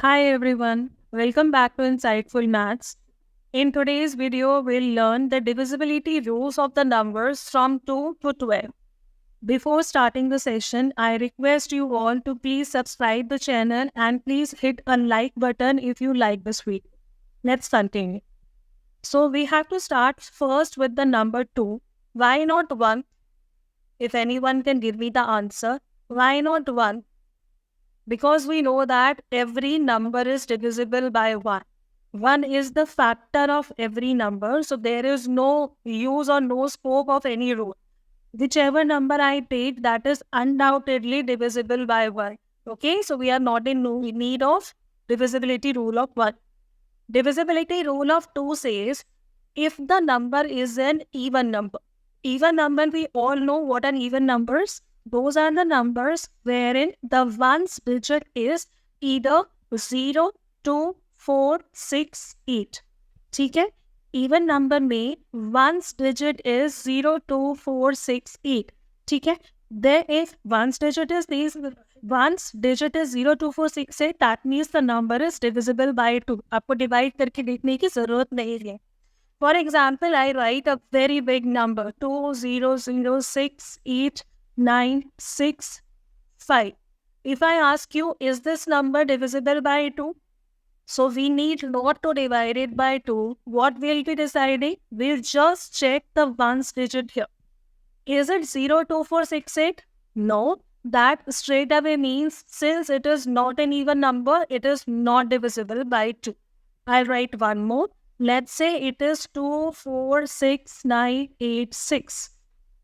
Hi everyone, welcome back to Insightful Maths. In today's video, we'll learn the divisibility rules of the numbers from 2 to 12. Before starting the session, I request you all to please subscribe the channel and please hit a like button if you like this video. Let's continue. So we have to start first with the number 2. Why not 1? If anyone can give me the answer, why not 1? Because we know that every number is divisible by 1. 1 is the factor of every number, so there is no use or no scope of any rule. Whichever number I take, that is undoubtedly divisible by 1. Okay, so we are not in need of divisibility rule of 1. Divisibility rule of 2 says, if the number is an even number, we all know what are even numbers. Those are the numbers wherein the ones digit is either 0, 2, 4, 6, 8. ठीक है? Even number में ones digit is 0, 2, 4, 6, 8. ठीक है? There if ones digit is 0, 2, 4, 6, 8, that means the number is divisible by 2. आपको divide करके देखने की जरूरत नहीं है. For example, I write a very big number 2006896 5. If I ask you, is this number divisible by 2? So we need not to divide it by 2. What we'll be deciding? We'll just check the ones digit here. Is it 02468? No. That straight away means since it is not an even number, it is not divisible by 2. I'll write one more. Let's say it is 246986.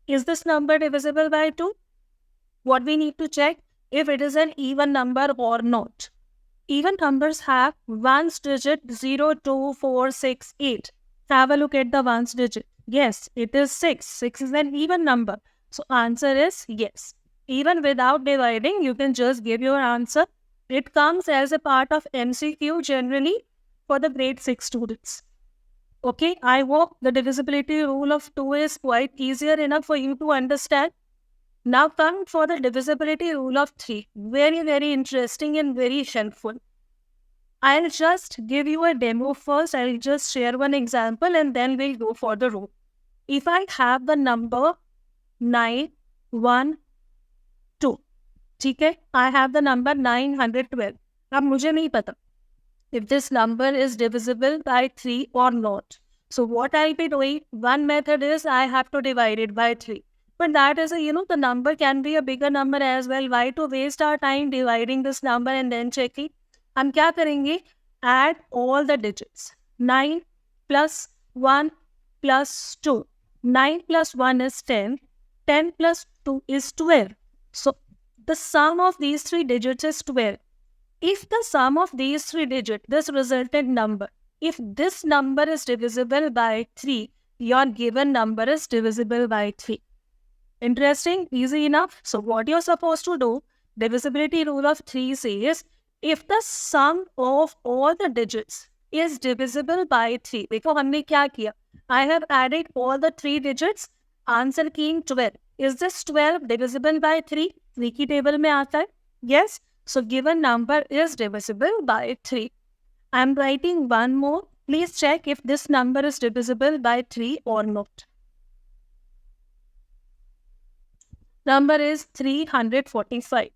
Is this number divisible by 2? What we need to check? If it is an even number or not. Even numbers have ones digit 0, 2, 4, 6, 8. Have a look at the ones digit. Yes, it is 6. 6 is an even number. So answer is yes. Even without dividing, you can just give your answer. It comes as a part of MCQ generally for the grade 6 students. Okay, I hope the divisibility rule of 2 is quite easier enough for you to understand. Now come for the divisibility rule of 3. Very, very interesting and very helpful. I'll just give you a demo first. I'll just share one example and then we'll go for the rule. If I have the number 912, ठीक है? I have the number 912. अब मुझे नहीं पता if this number is divisible by 3 or not. So what I'll be doing, one method is I have to divide it by 3. But that is the number can be a bigger number as well. Why to waste our time dividing this number and then checking? हम क्या करेंगे? Add all the digits. 9 plus 1 plus 2. 9 plus 1 is 10. 10 plus 2 is 12. So the sum of these three digits is 12. If the sum of these three digits, this resultant number, if this number is divisible by 3, your given number is divisible by 3. Interesting? Easy enough? So what you're supposed to do, divisibility rule of 3 says, if the sum of all the digits is divisible by 3, देखो हमने क्या किया? I have added all the 3 digits, answer came 12. Is this 12 divisible by 3? 3 की table में आता है? Yes. So given number is divisible by 3. I am writing one more. Please check if this number is divisible by 3 or not. Number is 345.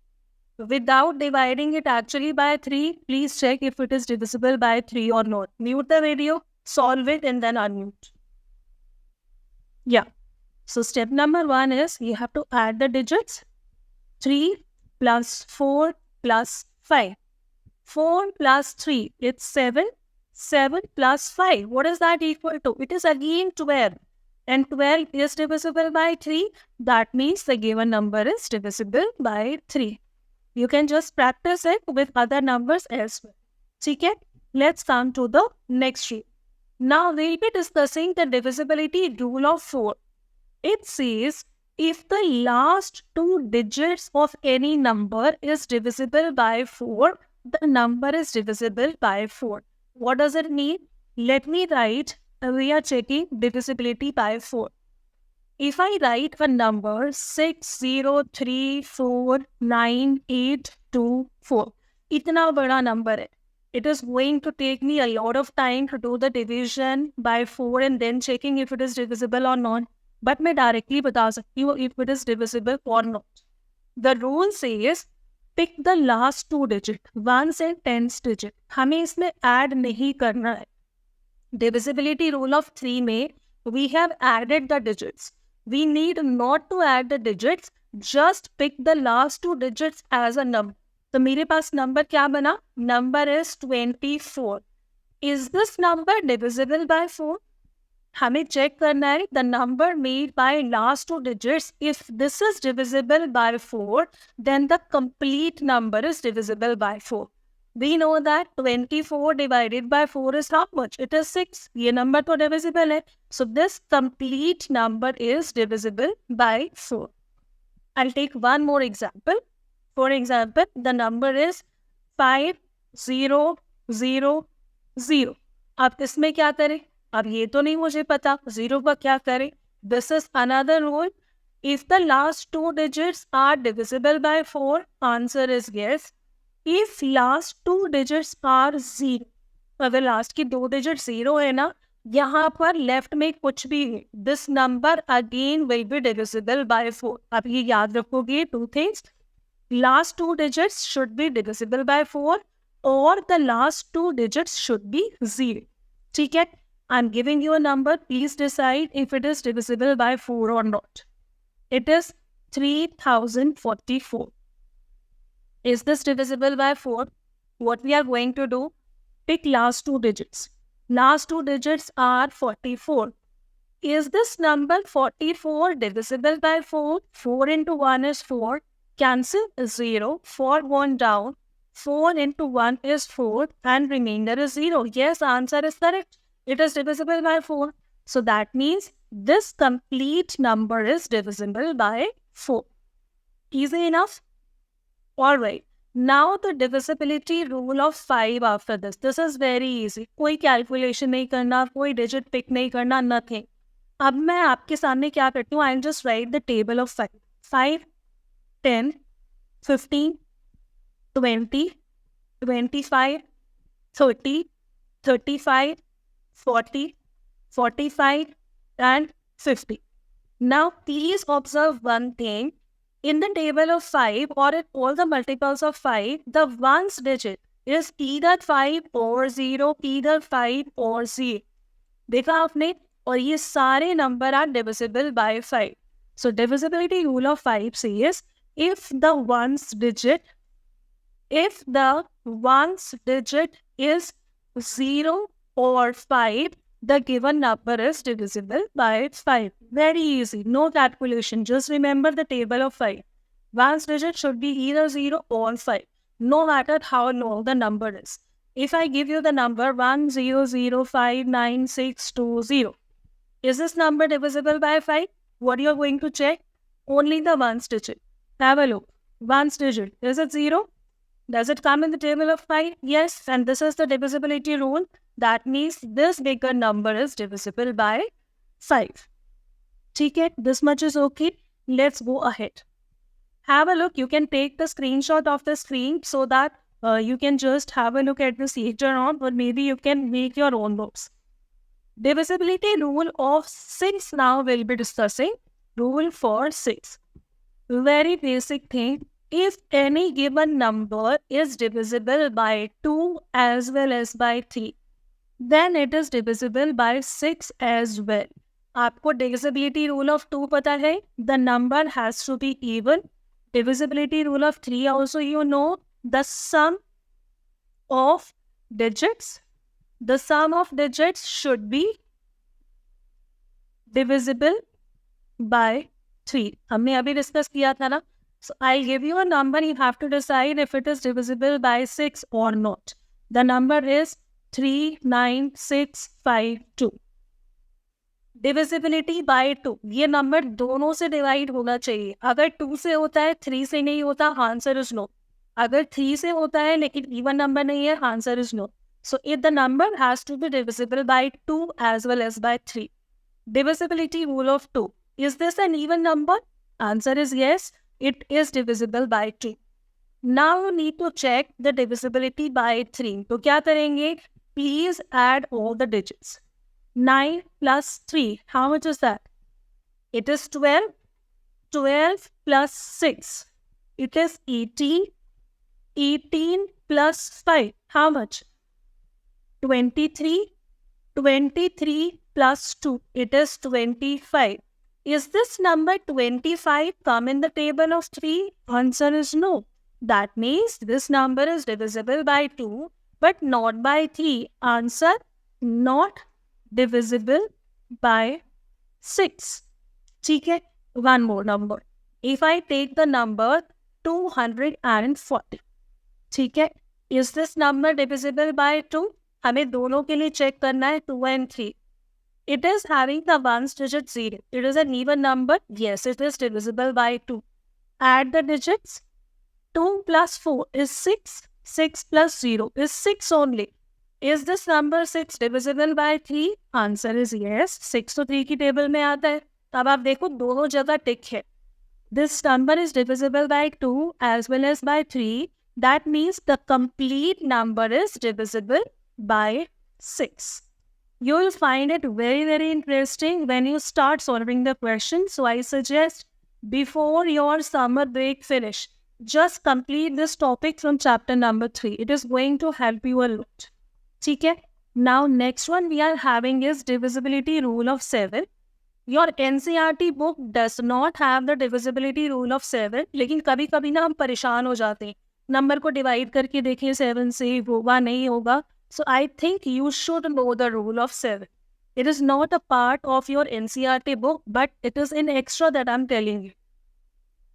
Without dividing it actually by 3, please check if it is divisible by 3 or not. Mute the video, solve it and then unmute. Yeah. So step number 1 is you have to add the digits. 3 plus 4 plus 5. 4 plus 3, it's 7. 7 plus 5, what is that equal to? It is again 12. And 12 is divisible by 3. That means the given number is divisible by 3. You can just practice it with other numbers as well. Okay? Let's come to the next sheet. Now we'll be discussing the divisibility rule of 4. It says, if the last 2 digits of any number is divisible by 4, the number is divisible by 4. What does it mean? Let me write, we are checking divisibility by 4. If I write a number 60349824, इतना बड़ा number है. It is going to take me a lot of time to do the division by 4 and then checking if it is divisible or not. But मैं directly बता सकती हूँ if it is divisible or not. The rule says pick the last two digit, 1s and 10s digit. हमें इसमें add नहीं करना है. Divisibility rule of 3 में we have added the digits. We need not to add the digits, just pick the last two digits as a number. तो मेरे पास number क्या बना? Number is 24. Is this number divisible by 4? हमें check करना है the number made by last two digits. If this is divisible by 4, then the complete number is divisible by 4. We know that 24 divided by 4 is how much? It is 6. ये number तो divisible है. So this complete number is divisible by 4. I'll take one more example. For example, the number is 5000. अब इसमें क्या करें? अब ये तो नहीं मुझे पता 0 का क्या करें. This is another rule. If the last two digits are divisible by 4, answer is yes. If last two digits are 0, अगर लास्ट की 2 digit 0 है ना, यहाँ पर लेफ्ट में कुछ भी है, this number again will be divisible by 4. अब ये याद रखोगे 2 things. Last 2 digits should be divisible by 4 or the last 2 digits should be 0. ठीक है? I'm giving you a number. Please decide if it is divisible by 4 or not. It is 3044. Is this divisible by 4? What we are going to do? Pick last 2 digits. Last 2 digits are 44. Is this number 44 divisible by 4? 4 into 1 is 4. Cancel 0. 4 1 down. 4 into 1 is 4 and remainder is 0. Yes, answer is correct. It is divisible by 4. So that means this complete number is divisible by 4. Easy enough? Alright. Now the divisibility rule of 5 after this. This is very easy. कोई calculation नहीं करना, कोई digit pick नहीं करना, nothing. अब मैं आपके सामने क्या करती हूँ? I'll just write the table of 5. 5, 10, 15, 20, 25, 30, 35, 40, 45, and 50. Now, please observe one thing. In the table of 5 or in all the multiples of 5, the ones digit is either 5 or 0, either 5 or 0. देखा आपने? और ये सारे number are divisible by 5. So, divisibility rule of 5 says if the ones digit is 0 or 5, the given number is divisible by 5. Very easy. No calculation. Just remember the table of 5. Ones digit should be either 0 or 5. No matter how long the number is. If I give you the number 100599620, is this number divisible by 5? What you are going to check? Only the ones digit. Have a look. Ones digit. Is it 0? Does it come in the table of 5? Yes. And this is the divisibility rule. That means this bigger number is divisible by 5. Okay, this much is okay. Let's go ahead. Have a look. You can take the screenshot of the screen so that you can just have a look at this later on, or maybe you can make your own notes. Divisibility rule of 6 now we'll be discussing. Rule for 6. Very basic thing. If any given number is divisible by 2 as well as by 3, then it is divisible by 6 as well. आपको divisibility rule of 2 पता है? The number has to be even. Divisibility rule of 3 also you know. The sum of digits should be divisible by 3. हमने अभी discuss किया था ना? So I'll give you a number. You have to decide if it is divisible by 6 or not. The number is 39652. Divisibility by 2. ये number दोनों से divide होना चाहिए. अगर 2 से होता है, 3 से नहीं होता, answer is no. अगर 3 से होता है लेकिन even number नहीं है, answer is no. So if the number has to be divisible by 2 as well as by 3. Divisibility rule of 2. Is this an even number? Answer is yes. It is divisible by 2. Now you need to check the divisibility by 3. तो क्या करेंगे? Please add all the digits. 9 plus 3. How much is that? It is 12. 12 plus 6. It is 18. 18 plus 5. How much? 23. 23 plus 2. It is 25. Is this number 25 come in the table of 3? Answer is no. That means this number is divisible by 2 but not by 3. Answer, not divisible by 6. ठीक है? One more number. If I take the number 240, ठीक है? Is this number divisible by 2? हमें दोनों के लिए check करना है 2 and 3. It is having the ones digit 0. It is an even number. Yes, it is divisible by 2. Add the digits. 2 plus 4 is 6. 6 plus 0 is 6 only. Is this number 6 divisible by 3? Answer is yes. 6 तो 3 की table में आता है. अब आप देखो दोनों जगह टिक है. This number is divisible by 2 as well as by 3. That means the complete number is divisible by 6. You will find it very, very interesting when you start solving the question. So I suggest before your summer break finish, just complete this topic from chapter number 3. It is going to help you a lot. Okay? Now next one we are having is divisibility rule of 7. Your NCERT book does not have the divisibility rule of 7. लेकिन कभी कभी ना हम परेशान हो जाते हैं. Number को डिवाइड करके देखें 7 से होगा नहीं होगा. So I think you should know the rule of 7. It is not a part of your NCERT book, but it is in extra that I'm telling you.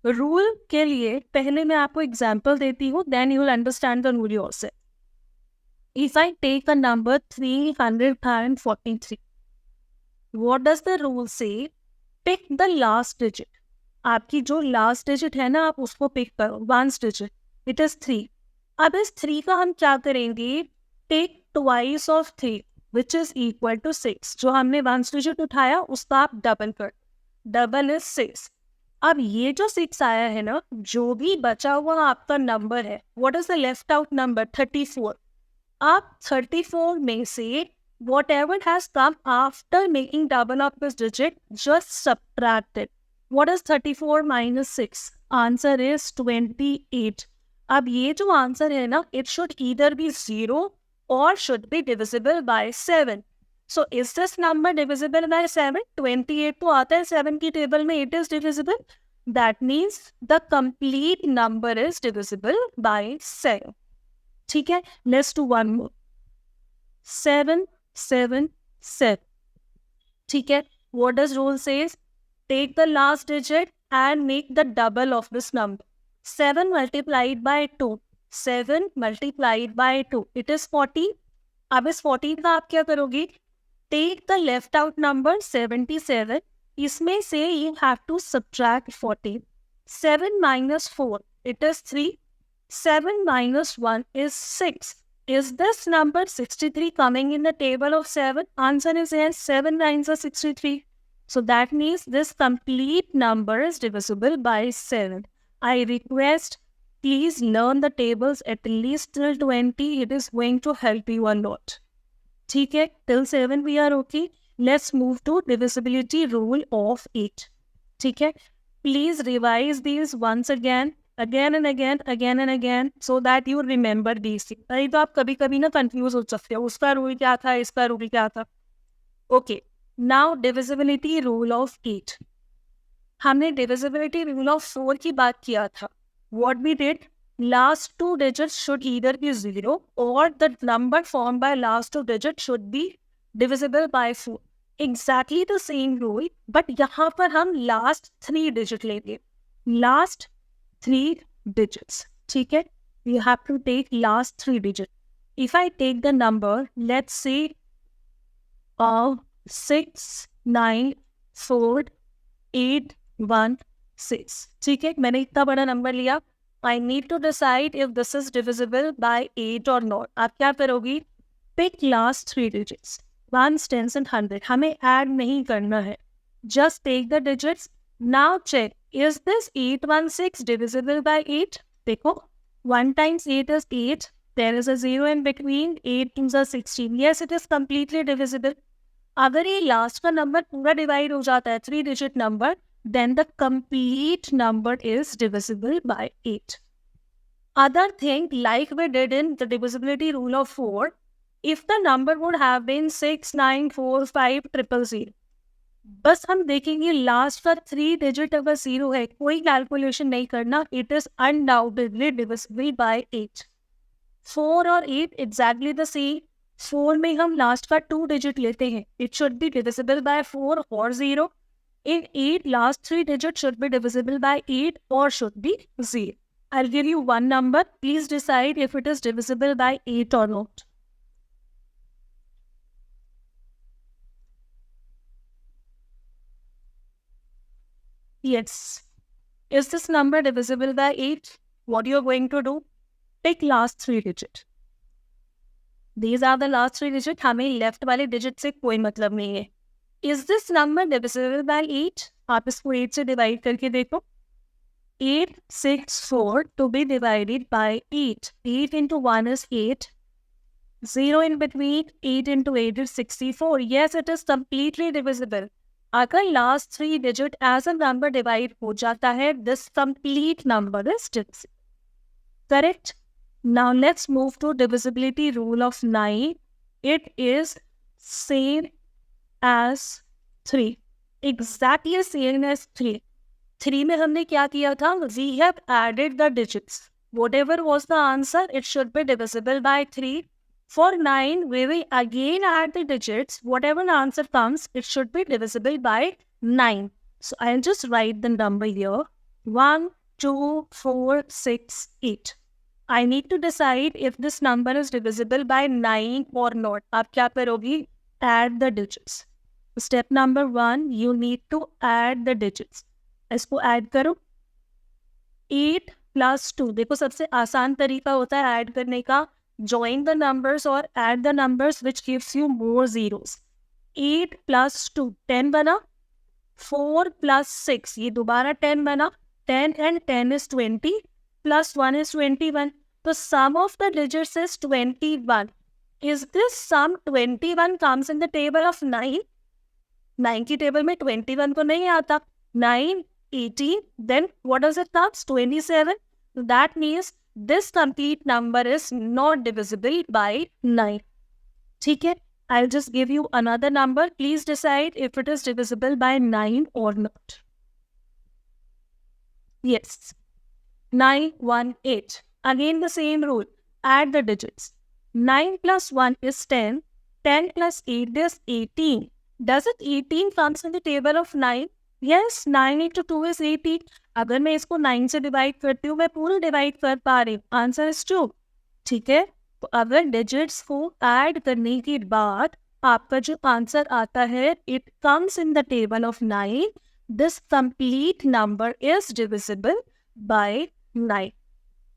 Rule के लिए पहले मैं आपको example देती हूँ, then you will understand the rule yourself. If I take a number 343, what does the rule say? Pick the last digit. आपकी जो last digit है ना, आप उसको pick करो. Ones digit. It is 3. अब इस 3 का हम क्या करेंगे? Take twice of 3, which is equal to 6. जो हमने ones digit उठाया, उसका आप double कर. Double is 6. अब ये जो 6 आया है ना, जो भी बचा हुआ आपका नंबर है, what is the left out number? 34. आप 34 में से whatever has come after making double of this digit, just subtract it. What is 34 minus 6? Answer is 28. अब ये जो आंसर है ना, it should either be 0 or should be divisible by 7. So is this number divisible by 7? 28 तो आता है 7 की table में, it is divisible. That means the complete number is divisible by 7. ठीक है? Let's do one more. 7, 7, 7. ठीक है? What does rule says? Take the last digit and make the double of this number. 7 multiplied by 2. 7 multiplied by 2. It is 40. अब इस 14 का आप क्या करोगे? Take the left out number 77. इसमें से you have to subtract 14. 7 minus 4. It is 3. 7 minus 1 is 6. Is this number 63 coming in the table of 7? Answer is yes. 7 9s are 63. So that means this complete number is divisible by 7. I request, please learn the tables at least till 20. It is going to help you a lot. ठीक है? Till 7 we are okay. Let's move to divisibility rule of 8. ठीक है? Please revise these once again and again, so that you remember these things. नहीं तो आप कभी कभी ना कंफ्यूज हो सकते हो, उसका रूल क्या था, इसका रूल क्या था. Okay, now divisibility rule of 8. हमने divisibility rule of 4 की बात किया था. What we did? Last two digits should either be 0 or the number formed by last two digits should be divisible by 4. Exactly the same rule, but यहाँ पर हम last 3 digit लेंगे. Last 3 digits. ठीक है? You have to take last 3 digits. If I take the number, let's say 6, 9, 4, 8, 1, 6. ठीक है? मैंने इतना बड़ा नंबर लिया. I need to decide if this is divisible by 8 or not. आप क्या करोगी? Pick last 3 digits. 1s, 10s and 100. हमें add नहीं करना है. Just take the digits. Now check. Is this 816 divisible by 8? देखो. 1 times 8 is 8. There is a 0 in between. 8 2s are 16. Yes, it is completely divisible. अगर ये last का number पूरा divide हो जाता है 3 digit number, then the complete number is divisible by 8. Other thing, like we did in the divisibility rule of 4, if the number would have been 6 9 4 5 000, बस हम देखेंगे लास्ट का 3 digit अगर 0 है, कोई कैलकुलेशन नहीं करना, it is undoubtedly divisible by 8. 4 और 8 एग्जैक्टली द सेम. 4 में हम लास्ट का 2 digit लेते हैं, it should be divisible by 4 और 0. In 8, last 3 digits should be divisible by 8 or should be 0. I'll give you one number. Please decide if it is divisible by 8 or not. Yes. Is this number divisible by 8? What you're going to do? Pick last 3 digits. These are the last 3 digits. हमें left वाले digit से कोई मतलब नहीं है. Is this number divisible by 8? आप इसको 8 से divide करके देखो. 8 6 4 to be divided by 8. 8 into 1 is 8. 0 in between. 8 into 8 is 64. Yes, it is completely divisible. अगर last 3 digit as a number divide हो जाता है, this complete number is divisible. Correct? Now let's move to divisibility rule of 9. It is same as 3. Exactly same as 3. 3 में हमने क्या किया था? We have added the digits. Whatever was the answer, it should be divisible by 3. For 9, we will again add the digits. Whatever the answer comes, it should be divisible by 9. So I'll just write the number here. 1, 2, 4, 6, 8. I need to decide if this number is divisible by 9 or not. आप क्या करोगी? Add the digits. Step number 1, you need to add the digits. इसको add करो. 8 plus 2. देखो सबसे आसान तरीका होता है ऐड करने का. Join the numbers or add the numbers which gives you more zeros. 8 plus 2 10 बना. 4 plus 6 ये दोबारा 10 बना. 10 and 10 is 20 plus 1 is 21. The sum of the digits is 21. Is this sum 21 comes in the table of 9? 9 की table में 21 तो नहीं आता. 9 18, then what does it come? 27. That means this complete number is not divisible by 9. ठीक है? I'll just give you another number. Please decide if it is divisible by 9 or not. Yes. 918. Again the same rule. Add the digits. 9 plus 1 is 10. 10 plus 8 is 18. Does it 18 comes in the table of 9? Yes, 9 into 2 is 18. अगर मैं इसको 9 से divide करती हूँ, मैं पूरा divide कर पा रही हूँ. Answer is 2. ठीक है? तो अगर डिजिट्स को ऐड करने के बाद आपका जो आंसर आता है, it comes in the table of 9. This complete number is divisible bye 9.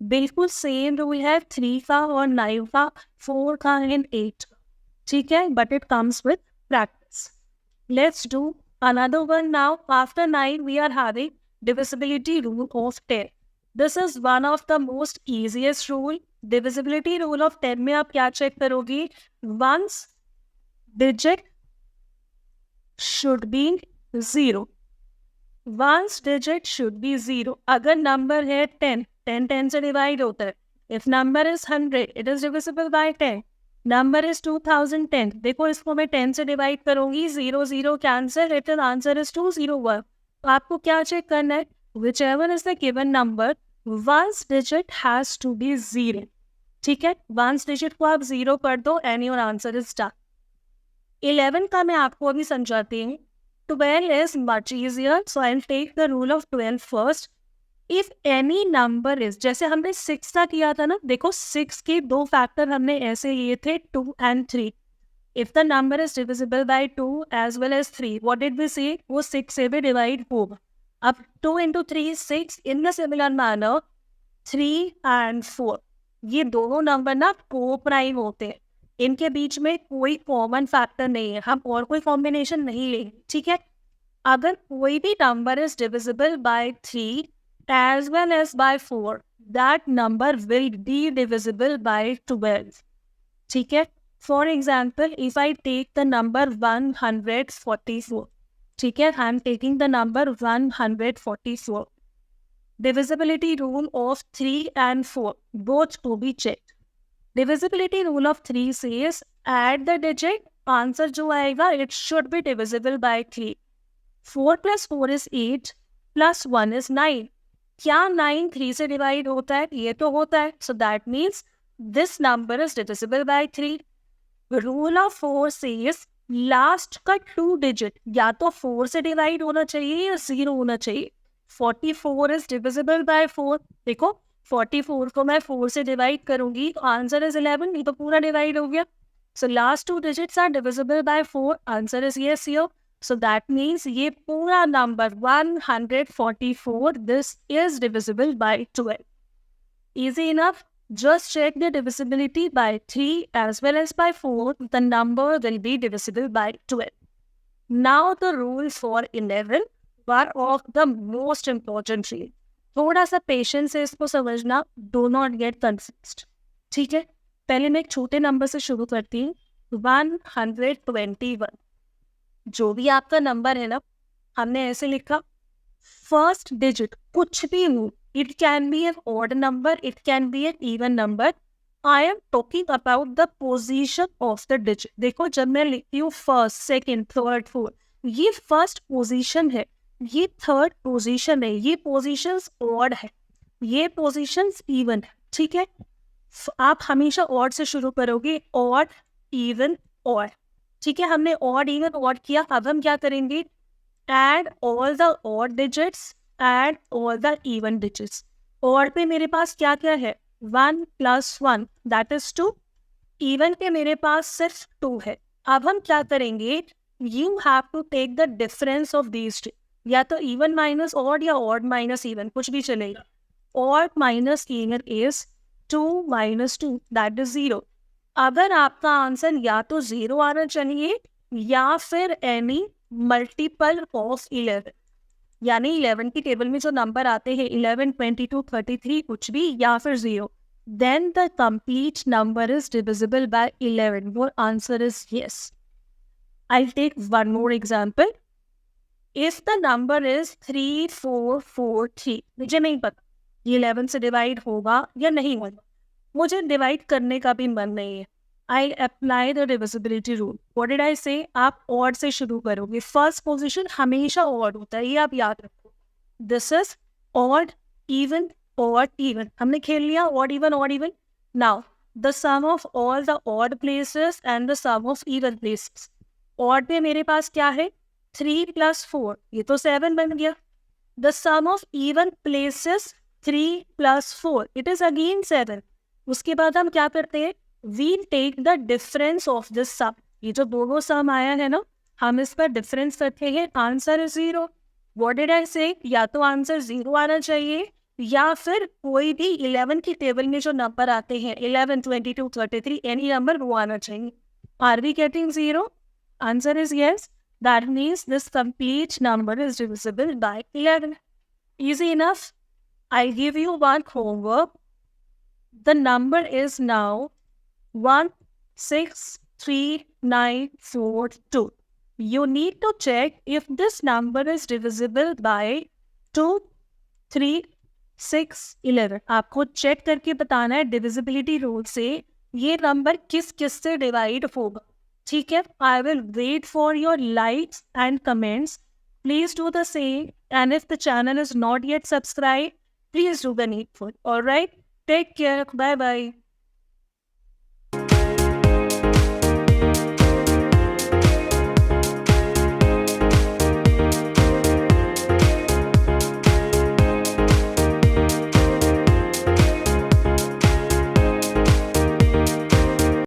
बिल्कुल सेम रूल है 3 का और 9 का, 4 का एंड 8. ठीक है? But it comes with practice. Let's do another one now. After 9, we are having divisibility rule of 10. This is one of the most easiest rule. Divisibility rule of 10 में आप क्या चेक करोगी? Once digit should be 0. Once digit should be 0. अगर number है 10, 10 से divide होता है. If number is 100, it is divisible by 10. Number is 2010. देखो इसको मैं 10 से डिवाइड करूंगी. 0 0 कैंसिल. Written answer is 201. तो आपको क्या चेक करना है? Whichever is the given number, ones digit has to be 0. ठीक है? वंस डिजिट को आप 0 कर दो and your answer is done. 11 का मैं आपको अभी समझाती हूँ. 12 is much easier, so I will take the rule of 12 first. If any number is, जैसे हमने 6 का किया था ना, देखो 6 के 2 फैक्टर हमने ऐसे लिए थे 2 and 3. If the number is divisible by 2 as well as 3, what did we say? वो 6 से भी डिवाइड होगा. अब 2 into 3 is 6. In the similar manner 3 and 4, ये दोनों नंबर ना को प्राइम होते हैं. इनके बीच में कोई कॉमन फैक्टर नहीं है, हम और कोई कॉम्बिनेशन नहीं लेंगे. ठीक है? अगर कोई भी number is divisible bye 3, as well as by 4, that number will be divisible by 12. ठीक है? For example, if I take the number 144, ठीक है? I am taking the number 144. Divisibility rule of 3 and 4, both to be checked. Divisibility rule of 3 says add the digit, answer जो आएगा it should be divisible by 3. 4 plus 4 is 8 plus 1 is 9. क्या 9 3 से divide होता है? ये तो होता है. So that means this number is divisible by 3. Rule of 4 says last का 2 digit या तो 4 से डिवाइड होना चाहिए या 0 होना चाहिए. 44 is divisible by 4. देखो 44 को मैं 4 से डिवाइड करूंगी तो आंसर इज 11. ये तो पूरा डिवाइड हो गया. So last 2 digits are divisible by 4. Answer is yes here. So that means ये पूरा number 144, this is divisible by 12. Easy enough. Just check the divisibility by 3 as well as by 4. The number will be divisible by 12. Now the rules for 11 were of the most important rule. थोड़ा सा patience से इसको समझना. Do not get confused. ठीक है, पहले मैं एक छोटे नंबर से शुरू करती हूँ. 121. जो भी आपका नंबर है ना, हमने ऐसे लिखा फर्स्ट डिजिट कुछ भी हो. It can be an odd number, it can be an even number. I am talking about the position of the digit. देखो जब मैं लिखती हूँ फर्स्ट, सेकेंड, थर्ड, फोर्थ, ये फर्स्ट पोजीशन है, ये थर्ड पोजीशन है, ये पोजीशंस ऑड है, ये पोजीशंस इवन है. ठीक है, आप हमेशा ऑड से शुरू करोगे. Odd, even, odd. ठीक है, हमने ऑड, इवन, ऑड किया. अब हम क्या करेंगे? add all the odd digits, add all the even digits. odd पे मेरे पास क्या क्या है? 1 plus 1 that is 2. even पे मेरे पास सिर्फ 2 है. अब हम क्या करेंगे? you have to take the difference of these two. या तो even minus odd या odd minus even, कुछ भी चलेगा. odd minus even is 2 minus 2 that is 0. अगर आपका आंसर या तो 0 आना चाहिए या फिर any मल्टीपल ऑफ 11, यानी 11 की टेबल में जो नंबर आते हैं 11, 22, 33 कुछ भी या फिर 0, then the complete number is divisible by 11. Your answer is yes. I'll take one more example. If the number is 3443, मुझे नहीं पता ये 11 से डिवाइड होगा या नहीं होगा, मुझे डिवाइड करने का भी मन नहीं है. I apply the divisibility rule. What did I say? आप odd से शुरू करोगे. फर्स्ट पोजीशन हमेशा odd होता है, ये आप याद रखो. This is odd, even, odd, even. हमने खेल लिया odd, even, odd, even. Now, the sum of all the odd places and the sum of even places. Odd पे मेरे पास क्या है? 3 plus 4. ये तो 7 बन गया. The sum of even places 3 plus 4. It is again 7. उसके बाद हम क्या करते हैं? We take the difference of this sum. ये जो दोनों सम आया है ना, हम इस पर डिफरेंस करते हैं. Answer is 0. What did I say? या तो आंसर 0 आना चाहिए या फिर कोई भी 11 की टेबल में जो नंबर आते हैं 11, 22, 33 एनी नंबर वो आना चाहिए. Are we getting 0? Answer is yes. That means this complete number is divisible by 11. Easy enough. I give you one homework. The number is now 163,942. You need to check if this number is divisible by 2, 3, 6, 11. आपको check करके बताना है divisibility rule से ये number किस किस से divide होगा. ठीक है, I will wait for your likes and comments. Please do the same, and if the channel is not yet subscribed, please do the needful. All right, take care. Bye bye.